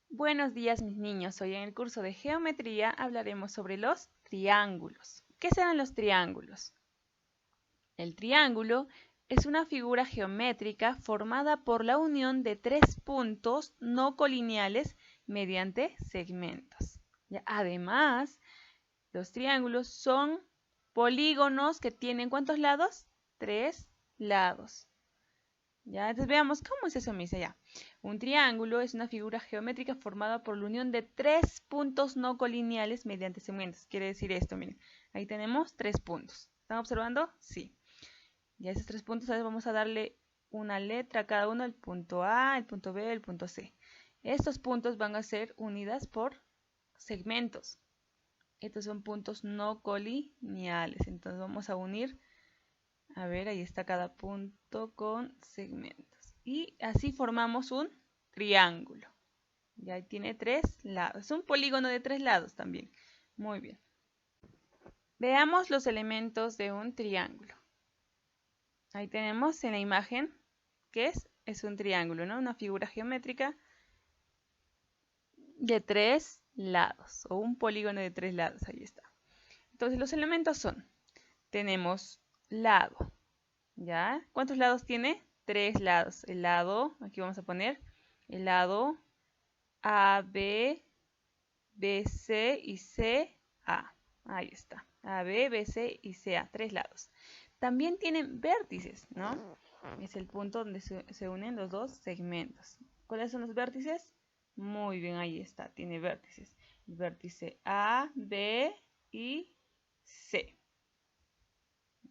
Buenos días mis niños, hoy en el curso de geometría hablaremos sobre los triángulos. ¿Qué serán los triángulos? El triángulo es una figura geométrica formada por la unión de tres puntos no colineales mediante segmentos. Además, los triángulos son polígonos que tienen ¿cuántos lados? Tres lados. Entonces veamos cómo es eso, me dice ya. Un triángulo es una figura geométrica formada por la unión de tres puntos no colineales mediante segmentos. Quiere decir esto, miren. Ahí tenemos tres puntos. ¿Están observando? Sí. Ya esos tres puntos, ahora vamos a darle una letra a cada uno, el punto A, el punto B, el punto C. Estos puntos van a ser unidas por segmentos. Estos son puntos no colineales. Entonces vamos a unir, a ver, ahí está cada punto con segmentos. Y así formamos un triángulo. Ya tiene tres lados. Es un polígono de tres lados también. Muy bien. Veamos los elementos de un triángulo. Ahí tenemos en la imagen que es un triángulo, ¿no? Una figura geométrica de tres lados o un polígono de tres lados. Ahí está. Entonces los elementos son, tenemos lado, ¿ya? ¿Cuántos lados tiene? Tres lados. El lado, aquí vamos a poner el lado AB, BC y CA. Ahí está. AB, BC y CA. Tres lados. También tienen vértices, ¿no? Es el punto donde se unen los dos segmentos. ¿Cuáles son los vértices? Muy bien, ahí está. Tiene vértices. El vértice A, B y C.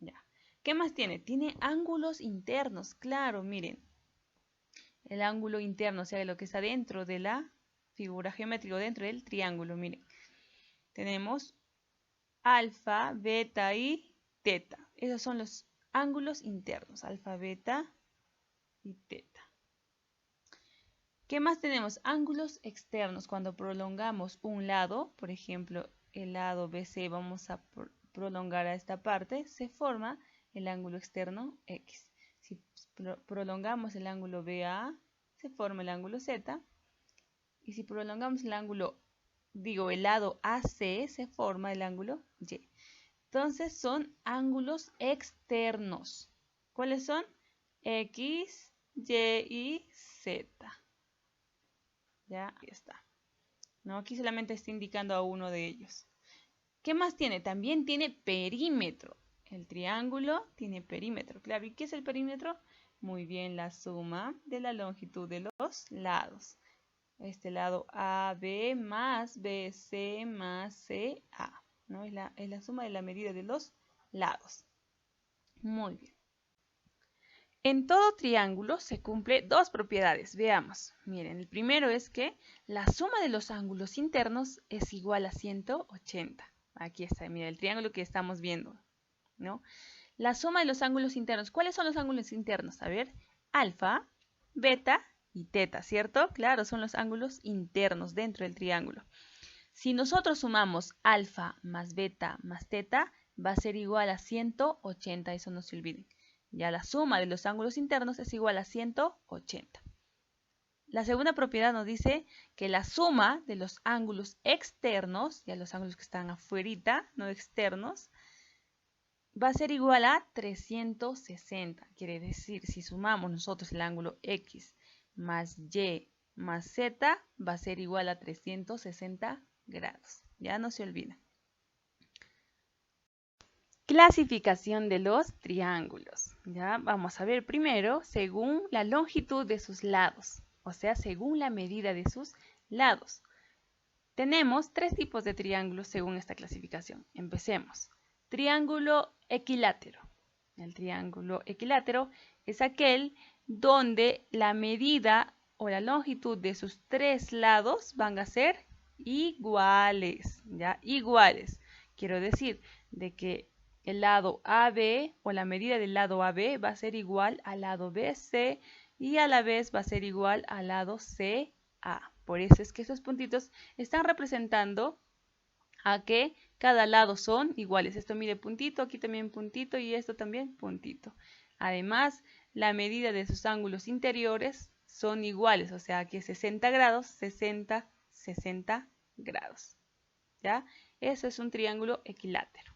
Ya. ¿Qué más tiene? Tiene ángulos internos. Claro, miren. El ángulo interno, o sea, lo que está dentro de la figura geométrica, dentro del triángulo, miren. Tenemos alfa, beta y teta. Esos son los ángulos internos, alfa, beta y teta. ¿Qué más tenemos? Ángulos externos. Cuando prolongamos un lado, por ejemplo, el lado BC, vamos a prolongar a esta parte, se forma el ángulo externo X. Si prolongamos el ángulo BA, se forma el ángulo Z. Y si prolongamos el ángulo, el lado AC, se forma el ángulo Y. Entonces son ángulos externos. ¿Cuáles son? X, Y y Z. Ya, ahí está. ¿No? Aquí solamente está indicando a uno de ellos. ¿Qué más tiene? También tiene perímetro. El triángulo tiene perímetro. Claro, ¿y qué es el perímetro? Muy bien, la suma de la longitud de los lados. Este lado AB más BC más CA. ¿No? Es la suma de la medida de los lados. Muy bien. En todo triángulo se cumple dos propiedades. Veamos. Miren, el primero es que la suma de los ángulos internos es igual a 180. Aquí está, mira, el triángulo que estamos viendo, ¿no? La suma de los ángulos internos. ¿Cuáles son los ángulos internos? A ver, alfa, beta y teta, ¿cierto? Claro, son los ángulos internos dentro del triángulo. Si nosotros sumamos alfa más beta más teta, va a ser igual a 180, eso no se olviden. Ya la suma de los ángulos internos es igual a 180. La segunda propiedad nos dice que la suma de los ángulos externos, ya los ángulos que están afuerita, no externos, va a ser igual a 360. Quiere decir, si sumamos nosotros el ángulo X más Y más Z, va a ser igual a 360 grados. Ya no se olvida. Clasificación de los triángulos. Ya vamos a ver primero según la longitud de sus lados, o sea, según la medida de sus lados. Tenemos tres tipos de triángulos según esta clasificación. Empecemos. Triángulo equilátero. El triángulo equilátero es aquel donde la medida o la longitud de sus tres lados van a ser iguales, ¿ya? Iguales. Quiero decir de que el lado AB o la medida del lado AB va a ser igual al lado BC y a la vez va a ser igual al lado CA. Por eso es que esos puntitos están representando a que cada lado son iguales. Esto mide puntito, aquí también puntito y esto también puntito. Además, la medida de sus ángulos interiores son iguales, o sea que 60 grados, 60, 60 grados. ¿Ya? Eso es un triángulo equilátero.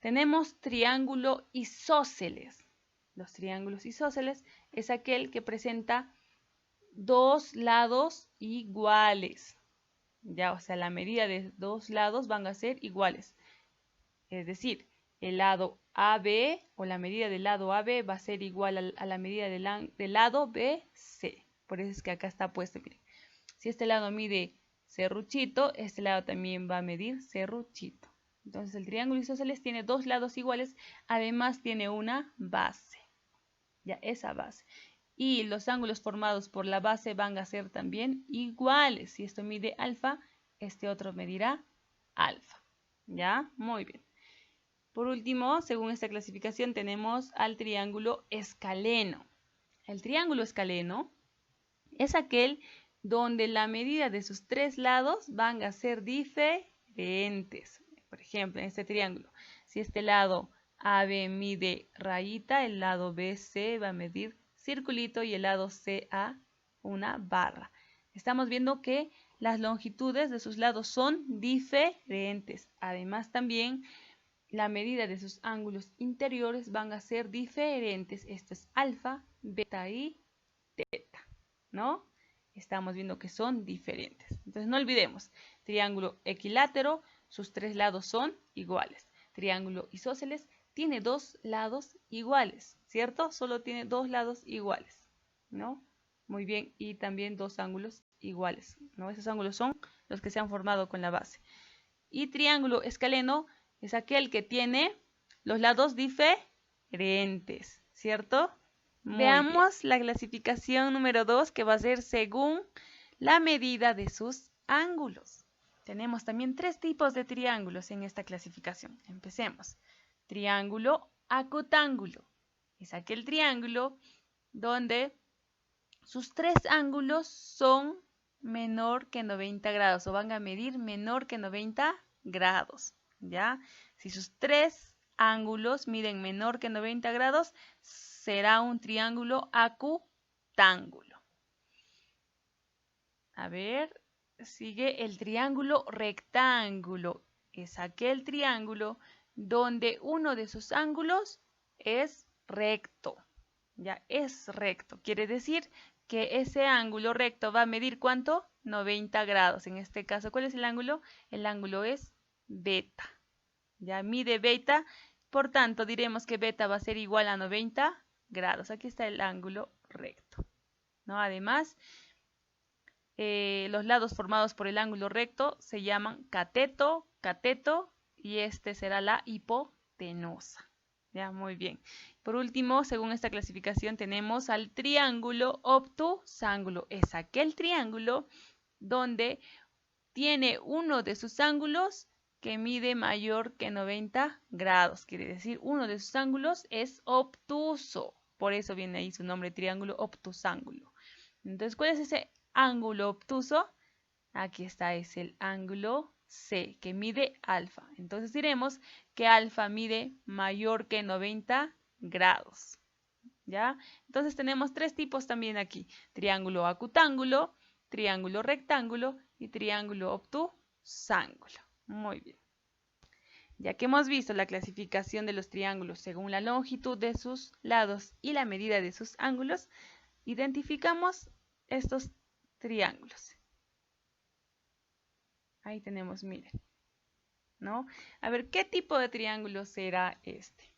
Tenemos triángulo isósceles. Los triángulos isósceles es aquel que presenta dos lados iguales. Ya, o sea, la medida de dos lados van a ser iguales. Es decir, el lado AB o la medida del lado AB va a ser igual a la medida del lado BC. Por eso es que acá está puesto, miren. Si este lado mide serruchito, este lado también va a medir serruchito. Entonces el triángulo isósceles tiene dos lados iguales, además tiene una base. Ya, esa base. Y los ángulos formados por la base van a ser también iguales. Si esto mide alfa, este otro medirá alfa. ¿Ya? Muy bien. Por último, según esta clasificación, tenemos al triángulo escaleno. El triángulo escaleno es aquel donde la medida de sus tres lados van a ser diferentes. Por ejemplo, en este triángulo, si este lado AB mide rayita, el lado BC va a medir circulito y el lado CA una barra. Estamos viendo que las longitudes de sus lados son diferentes. Además, también la medida de sus ángulos interiores van a ser diferentes. Esto es alfa, beta y teta, ¿no? Estamos viendo que son diferentes. Entonces no olvidemos, triángulo equilátero, sus tres lados son iguales. Triángulo isósceles tiene dos lados iguales, ¿cierto? Solo tiene dos lados iguales, ¿no? Muy bien, y también dos ángulos iguales, ¿no? Esos ángulos son los que se han formado con la base. Y triángulo escaleno es aquel que tiene los lados diferentes, ¿cierto? Veamos la clasificación número 2, que va a ser según la medida de sus ángulos. Tenemos también tres tipos de triángulos en esta clasificación. Empecemos. Triángulo acutángulo. Es aquel triángulo donde sus tres ángulos son menor que 90 grados o van a medir menor que 90 grados. ¿Ya? Si sus tres ángulos miden menor que 90 grados, será un triángulo acutángulo. A ver, sigue el triángulo rectángulo. Es aquel triángulo donde uno de sus ángulos es recto. Ya es recto. Quiere decir que ese ángulo recto va a medir ¿cuánto? 90 grados. En este caso, ¿cuál es el ángulo? El ángulo es beta. Ya mide beta, por tanto diremos que beta va a ser igual a 90 grados. Aquí está el ángulo recto, ¿no? Además, los lados formados por el ángulo recto se llaman cateto, cateto, y este será la hipotenusa. Ya, muy bien. Por último, según esta clasificación, tenemos al triángulo obtusángulo. Es aquel triángulo donde tiene uno de sus ángulos que mide mayor que 90 grados. Quiere decir, uno de sus ángulos es obtuso. Por eso viene ahí su nombre, triángulo obtusángulo. Entonces, ¿cuál es ese ángulo obtuso? Aquí está, es el ángulo C, que mide alfa. Entonces diremos que alfa mide mayor que 90 grados. ¿Ya? Entonces tenemos tres tipos también aquí. Triángulo acutángulo, triángulo rectángulo y triángulo obtusángulo. Muy bien. Ya que hemos visto la clasificación de los triángulos según la longitud de sus lados y la medida de sus ángulos, identificamos estos triángulos. Ahí tenemos, miren, ¿no? A ver, ¿qué tipo de triángulo será este?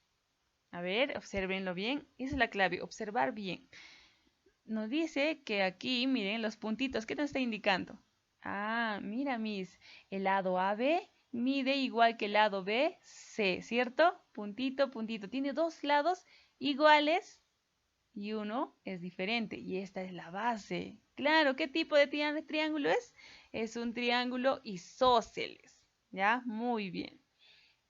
A ver, obsérvenlo bien. Esa es la clave, observar bien. Nos dice que aquí, miren, los puntitos, ¿qué nos está indicando? Ah, mira, el lado AB mide igual que el lado BC, ¿cierto? Puntito, puntito. Tiene dos lados iguales y uno es diferente. Y esta es la base. Claro, ¿qué tipo de triángulo es? Es un triángulo isósceles. ¿Ya? Muy bien.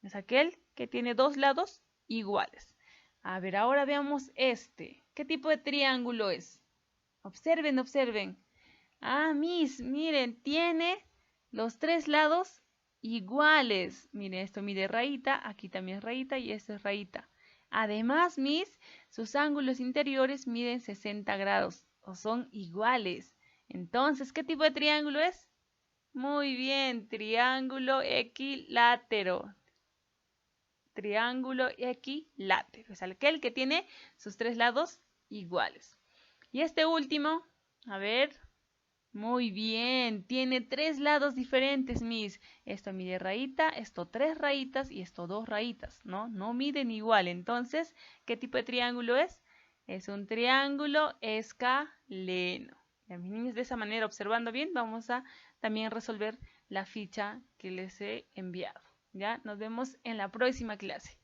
Es aquel que tiene dos lados iguales. A ver, ahora veamos este. ¿Qué tipo de triángulo es? Observen, observen. Ah, miren, tiene los tres lados iguales. Miren, esto mide rayita, aquí también es rayita y esto es rayita. Además, sus ángulos interiores miden 60 grados. o son iguales. Entonces, ¿qué tipo de triángulo es? Muy bien, triángulo equilátero. Triángulo equilátero. Es aquel que tiene sus tres lados iguales. Y este último, a ver, muy bien, tiene tres lados diferentes, Miss. Esto mide rayita, esto tres rayitas y esto dos rayitas, ¿no? No miden igual. Entonces, ¿qué tipo de triángulo es? Es un triángulo escaleno. Ya, mis niños, de esa manera, observando bien, vamos a también resolver la ficha que les he enviado. Ya, nos vemos en la próxima clase.